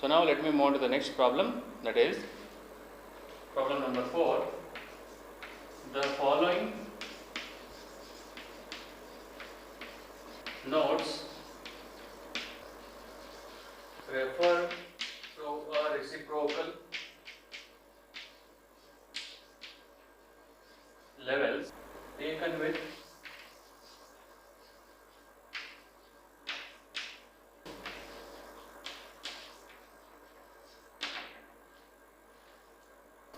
So now let me move on to the next problem, that is problem number 4. The following notes refer to a reciprocal levels taken with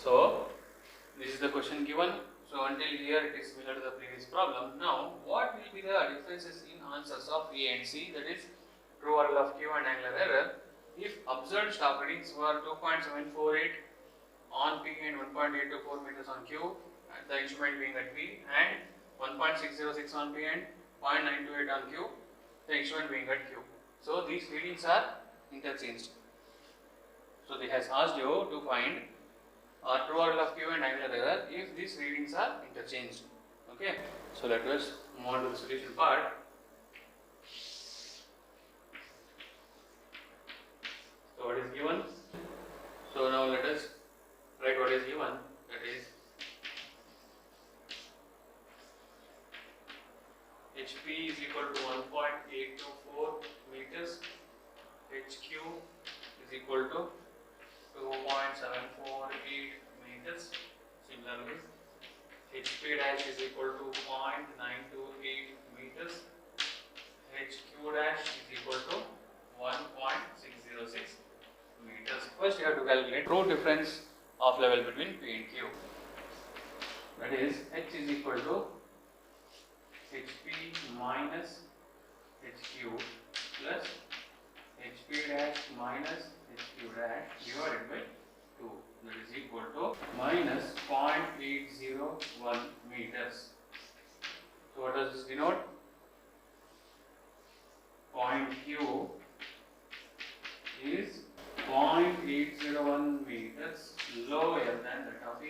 so this is the question given. So until here it is similar to the previous problem. Now what will be the differences in answers of A and C, that is true or of Q and angular error, if observed stop readings were 2.748 on P and 1.824 meters on Q, the instrument being at P, and 1.606 on P and 0.928 on Q, the instrument being at Q. So these readings are interchanged. So they has asked you to find true or of Q and angular error if these readings are interchanged. Okay. So let us move on to the solution part. So what is given? So now let us write what is given. That is HP is equal to 1.824 meters. HQ is equal to 2.748 meters. Similarly, HP dash is equal to 0.928 meters. HQ dash is equal to 1.606 meters. First, you have to calculate true difference of level between P and Q. That is, H is equal to HP minus HQ plus HP dash minus HQ dash divided by 2, that is equal to minus 0.801 meters. So what does this denote? Point Q is 0.801 meters lower than that of A.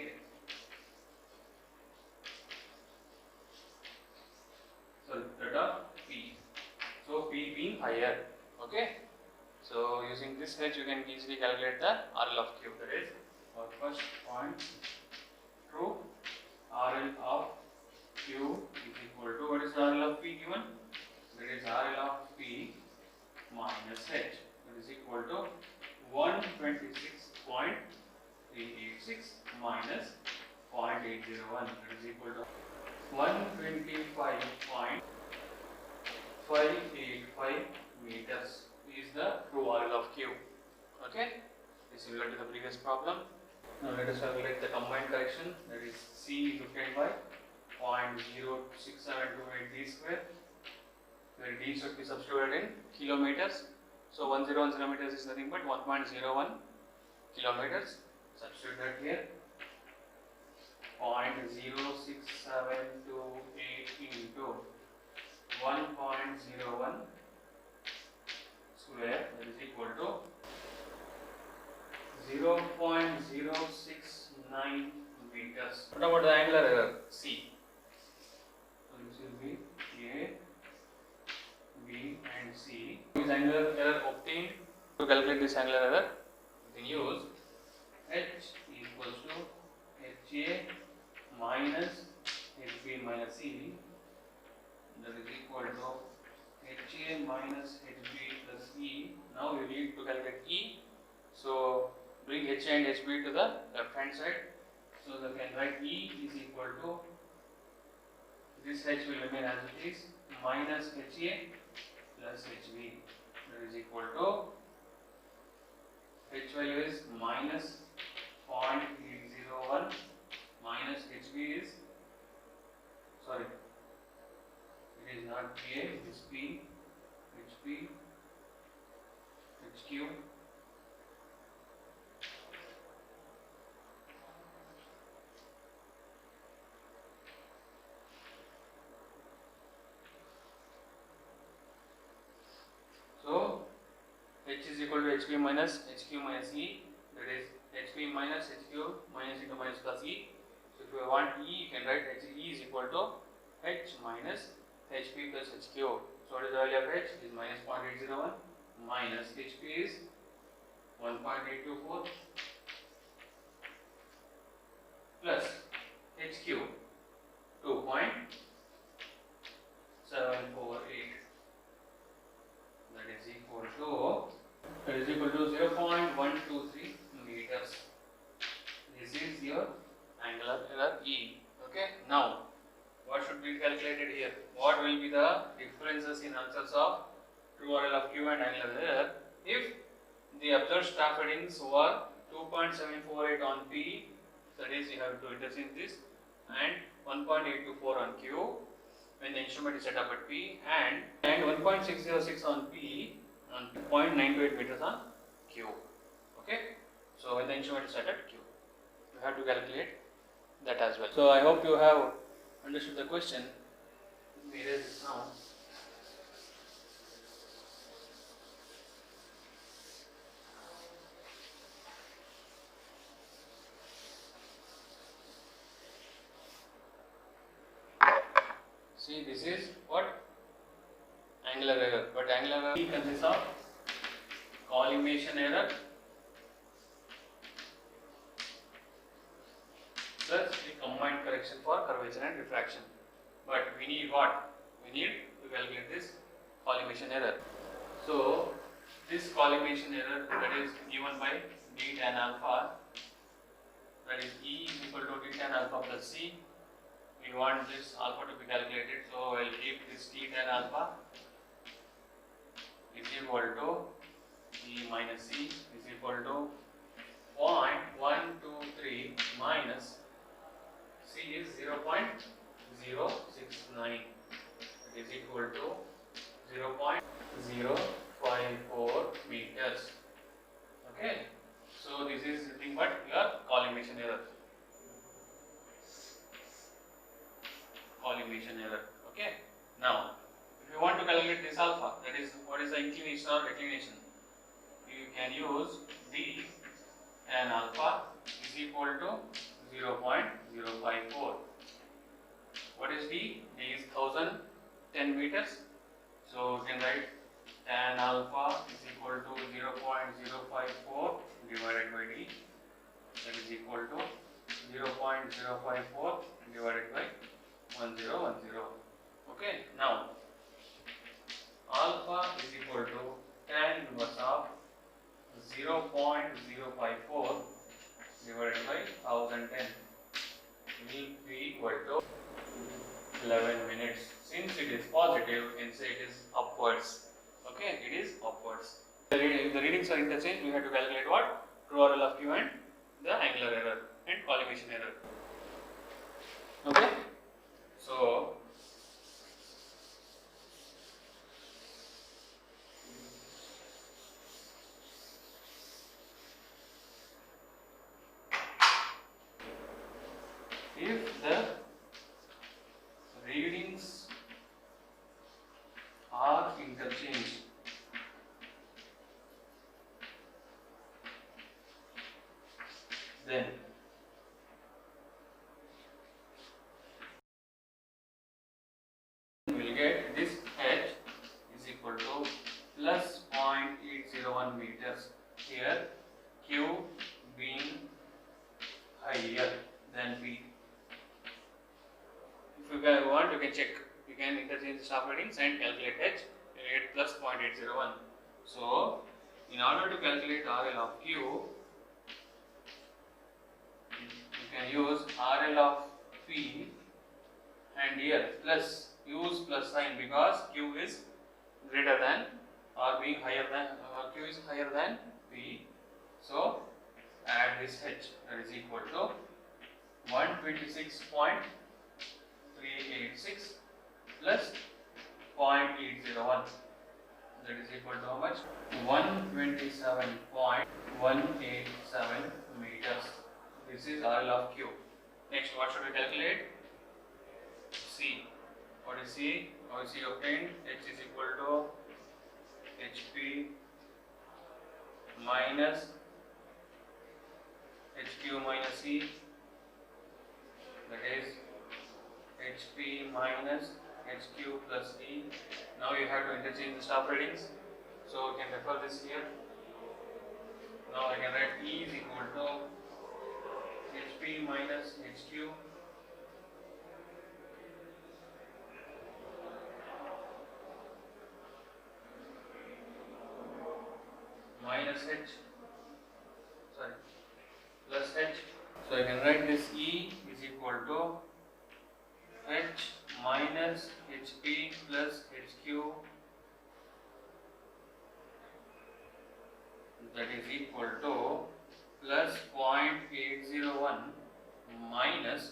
So that of P. So P being higher. Okay. So using this H you can easily calculate the RL of Q. That is our first point, true RL of Q is equal to, what is the RL of P given? That is RL of P minus H. That is equal to 126.386 minus 0.801. That is equal to 125.585 meters is the true RL of Q. Okay, is similar to the previous problem. Now let us calculate the combined correction, that is C is obtained by 0.06728 d square, where d should be substituted in kilometers. So 1010 meters is nothing but 1.01 kilometers. Substitute that here. 0.06728 into 1.01 square, that is equal to 0.069 meters. What about the angular error? C. So this will be A, B and C. This angular error obtained. To calculate this angular error, we can use H equals to HA minus HB minus C, that is equal to HA minus HB plus E. Now we need to calculate E. So bring HA and HB to the left hand side. So we can write E is equal to, this H will remain as it is, minus HA plus HB. That is equal to, H value is minus 0.801 minus HB is, sorry, it is not A, it is P, HP, HQ, so H is equal to HP minus HQ minus E, that is HP minus HQ minus into minus plus E. So if you want E, you can write E is equal to H minus HP plus HQ. So what is the value of H? It is minus 0.801 minus HP is 1.824 plus HQ 2.748, that is equal to 0.123 meters. This is your angular error E. Okay. Now, what should be calculated here? What will be the differences in answers of true RL of Q and angular error if the observed staff readings were 2.748 on P, that is you have to interchange this, and 1.824 on Q when the instrument is set up at P, and 1.606 on P and 0.928 meters on Q. Okay. So when the instrument is set at Q, you have to calculate that as well. So I hope you have understood the question. Let me erase this now. See, this is what? Angular error. But angular error consists of collimation error plus the combined correction for curvature and refraction. But we need what? We need to calculate this collimation error. So this collimation error, that is given by d tan alpha, that is E is equal to d tan alpha plus C. We want this alpha to be calculated, so I will keep this d tan alpha is equal to E minus C is equal to 0.123 minus C is 0.069, it is equal to 0.054 meters. Okay, so this is nothing but your collimation error. Collimation error. Okay. Now, if you want to calculate this alpha, that is what is the inclination or declination, you can use d tan alpha is equal to 0.054. What is d? D is 1010 meters. So you can write tan alpha is equal to 0.054 divided by d, that is equal to 0.054 divided by 1010. Okay. Now, alpha is equal to tan inverse of 0.054 divided by 1010 will be equal to 11 minutes. Since it is positive, you can say it is upwards. Okay, it is upwards. If the readings are interchanged, we have to calculate what? True RL of Q and the angular error and collimation error. Okay. So if the readings are interchanged, then we will get this H is equal to plus 0.801 meters. Here Q being higher than P. If you want, you can check. You can interchange the staff readings and calculate H. You get plus 0.801. So, in order to calculate RL of Q, you can use RL of P, and here plus, use plus sign because Q is greater than or being higher than Q is higher than P. So, add this H, that is equal to 126.386 plus 0.801, that is equal to how much? 127.187 meters. This is RL of Q. Next, what should we calculate? C. What is C? How is C obtained? H is equal to HP minus HQ minus C, that is HP minus HQ plus E. Now you have to interchange the staff readings, so you can refer this here. Now I can write E is equal to HP minus HQ minus plus H. So I can write this E is equal to H minus HP plus HQ, that is equal to plus 0.801 minus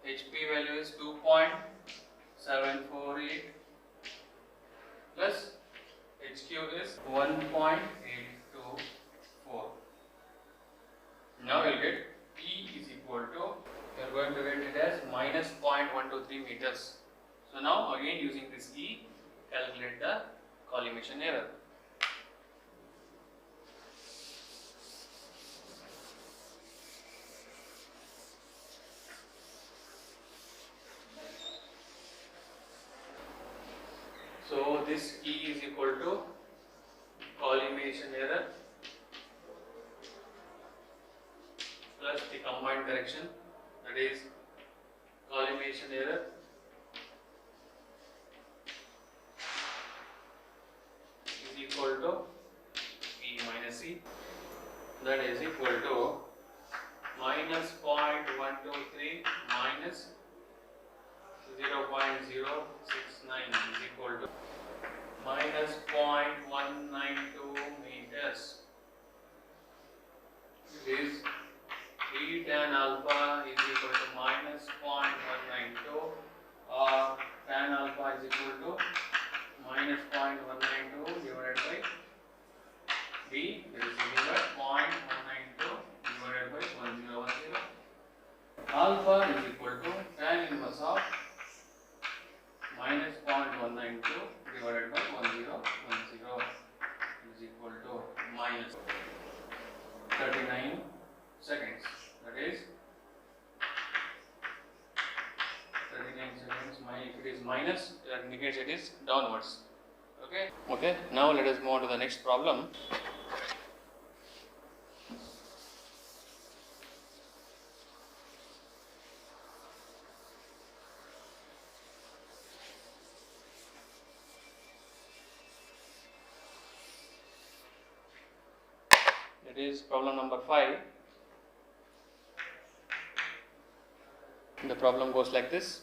HP value is 2.748 plus HQ is 1.824. Now we'll get E is equal to, we are going to get it as minus 0.123 meters. So now again using this E, calculate the collimation error. So this E is equal to collimation error plus the combined correction, that is collimation error is equal to E minus E, that is equal to minus 0.123 minus 0.069 is equal to minus 0.192 meters. It is E tan alpha is equal to minus 0.192 or tan alpha is equal to minus 0.192 divided by B, that is nothing but 0.192 divided by 1010. Alpha is equal to tan inverse of minus 0.192 divided by 1010 is equal to minus 39 seconds. That is 39 seconds. If it is minus, that indicates it is downwards. Okay. Now let us move on to the next problem. That is problem number 5. The problem goes like this.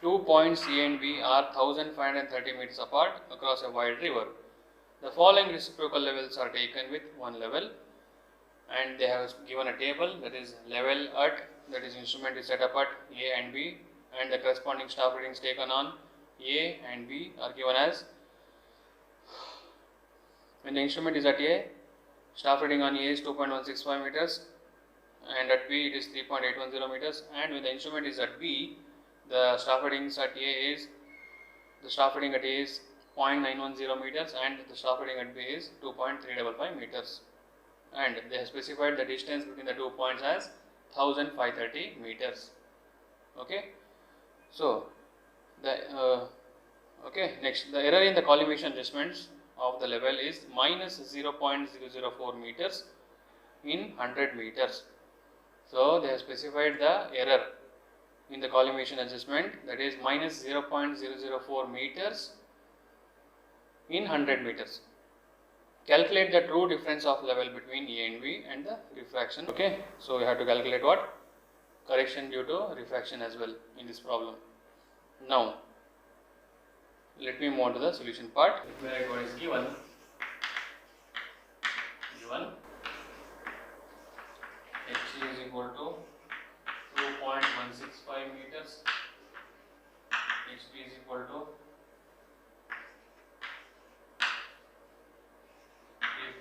2 points A and B are 1530 meters apart across a wide river. The following reciprocal levels are taken with one level, and they have given a table, that is level at, that is instrument is set up at A and B, and the corresponding staff readings taken on A and B are given as, when the instrument is at A, staff reading on A is 2.165 meters and at B it is 3.810 meters, and when the instrument is at B, the staff readings at A is, the staff reading at A is 0.910 meters and the staff reading at B is 2.355 meters, and they have specified the distance between the 2 points as 1530 meters. Okay, so the next, the error in the collimation adjustments of the level is minus 0.004 meters in 100 meters. So they have specified the error in the collimation adjustment, that is minus 0.004 meters in 100 meters. Calculate the true difference of level between A and B and the refraction. Okay, so we have to calculate what? Correction due to refraction as well in this problem. Now let me move on to the solution part. Let me write what is given. HC is equal to 2.165 meters, HB is equal to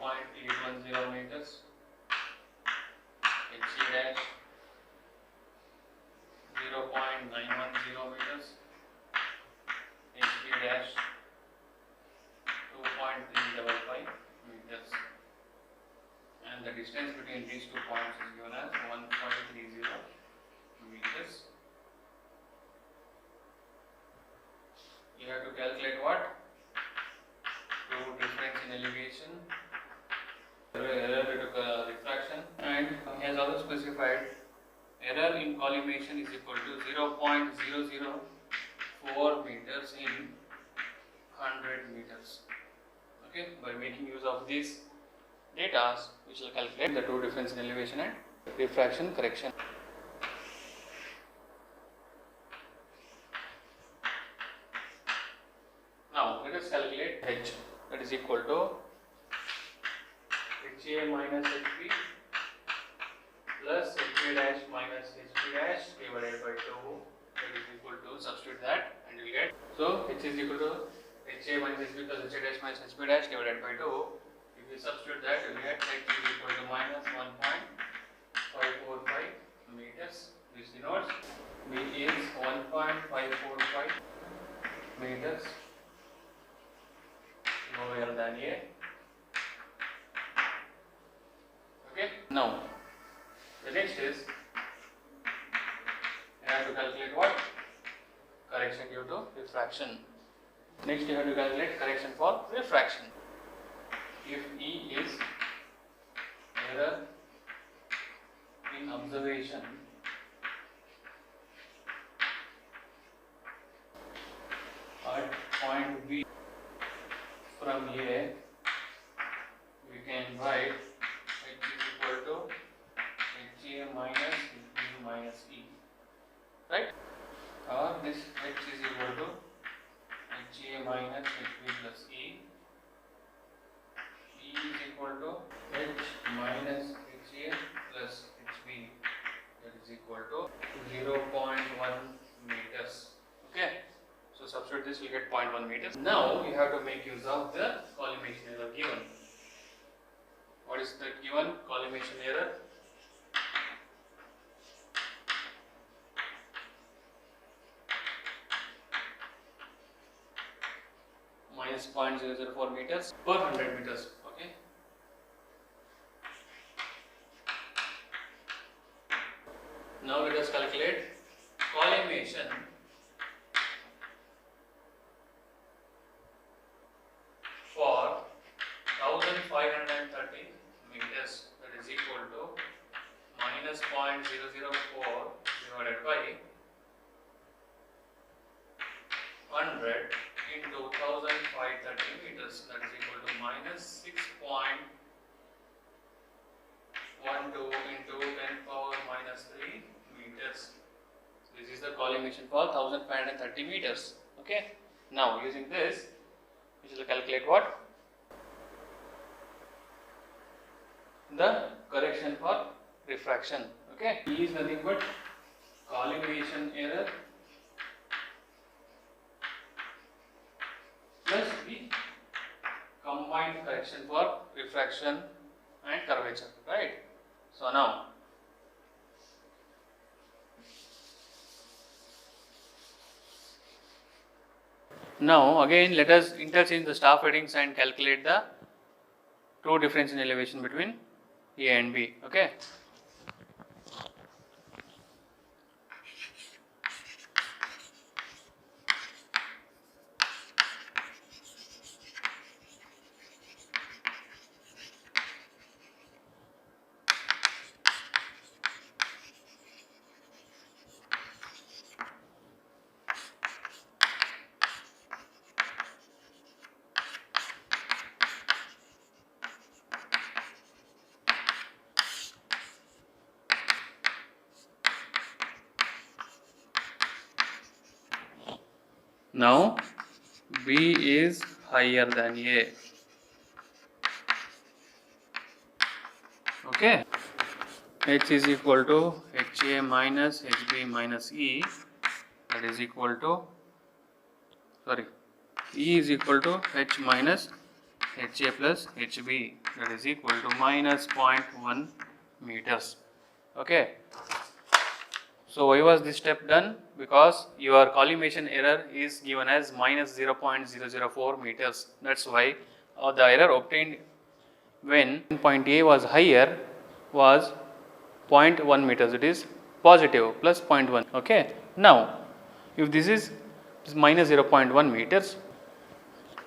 3.810 meters, HC dash 0.910 meters, HB dash 2.355 meters, and the distance between these 2 points is given as 1.30 meters. You have to calculate what? True difference in elevation. error due to refraction, and he has also specified error in collimation is equal to 0.004 meters in 100 meters. Okay, by making use of these data, we shall calculate the true difference in elevation and refraction correction. Now let us calculate H, that is equal to HA minus HP plus HA dash minus HP dash divided by 2, that is equal to, substitute that and you will get, so H is equal to HA minus HP plus HA dash minus HP dash divided by 2. If you substitute that, you will get H is equal to minus 1.545 meters. This denotes B is 1.545 meters lower than A. Okay, now the next is you have to calculate what? Correction due to refraction. Next you have to calculate correction for refraction. If E is error in observation at point B from A, we can write H is equal to HA minus B minus E, right? Or this H is equal to HA minus HB plus E. E is equal to H minus HA plus HB, that is equal to 0.1 meters. Okay, so substitute this, we get 0.1 meters. Now you have to make use of the collimation error given. What is the given collimation error? Minus 0.004 meters per 100 meters. Okay. Now let us calculate collimation for 1530 meters, that is equal to minus 0.004 divided by 100 into 1530 meters, that is equal to minus 6.12 into 10 power minus 3 meters. This is the collimation for 1530 meters. Okay. Now using this, we shall calculate what? The correction for refraction. Okay. E is nothing but collimation error plus the combined correction for refraction and curvature, right? So now again let us interchange the staff readings and calculate the true difference in elevation between A and B. Okay. Now B is higher than A. Okay. H is equal to HA minus HB minus E, that is equal to, E is equal to H minus HA plus HB, that is equal to minus 0.1 meters. Okay. So why was this step done? Because your collimation error is given as minus 0.004 meters. That's why the error obtained when point A was higher was 0.1 meters. It is positive plus 0.1. Okay. Now if this is minus 0.1 meters,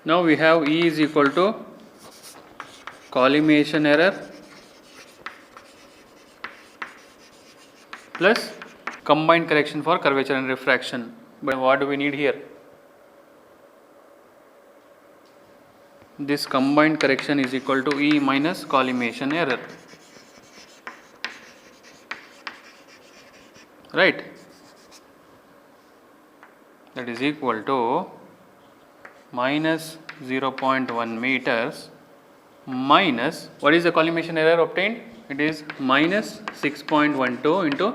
now we have E is equal to collimation error plus combined correction for curvature and refraction. But what do we need here? This combined correction is equal to E minus collimation error, right? That is equal to minus 0.1 meters minus, what is the collimation error obtained? It is minus 6.12 into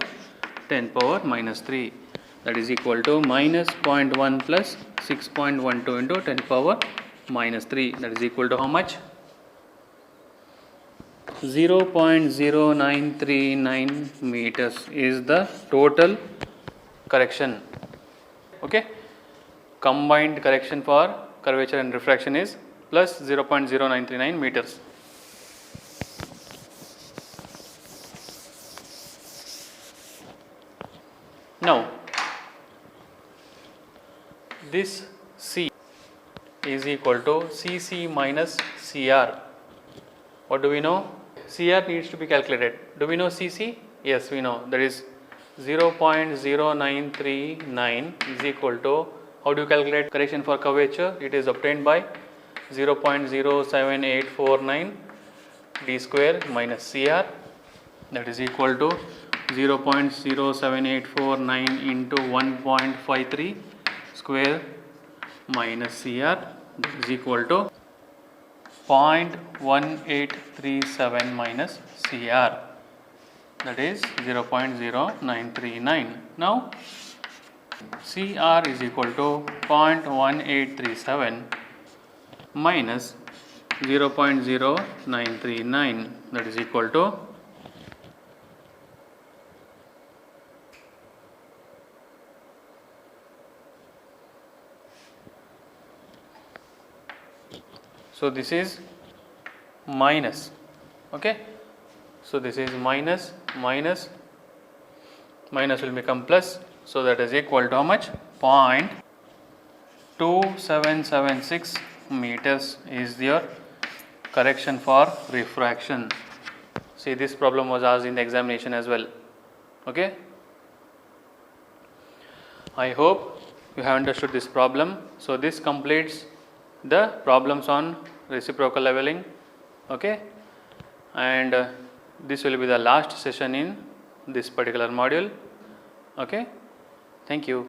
10 power minus 3, that is equal to minus 0.1 plus 6.12 into 10 power minus 3, that is equal to how much? 0.0939 meters is the total correction. Okay, combined correction for curvature and refraction is plus 0.0939 meters. Now, this C is equal to CC minus CR. What do we know? CR needs to be calculated. Do we know CC? Yes, we know. That is 0.0939 is equal to, how do you calculate correction for curvature? It is obtained by 0.07849 d square minus CR, that is equal to 0.07849 into 1.53 square minus CR, that is equal to 0.1837 minus CR, that is 0.0939. Now, CR is equal to 0.1837 minus 0.0939, that is equal to so this is minus, okay, so this is minus will become plus, so that is equal to how much? 0.2776 meters is your correction for refraction. See, this problem was asked in the examination as well. Okay, I hope you have understood this problem. So this completes the problems on reciprocal leveling. Okay, and this will be the last session in this particular module. Okay, thank you.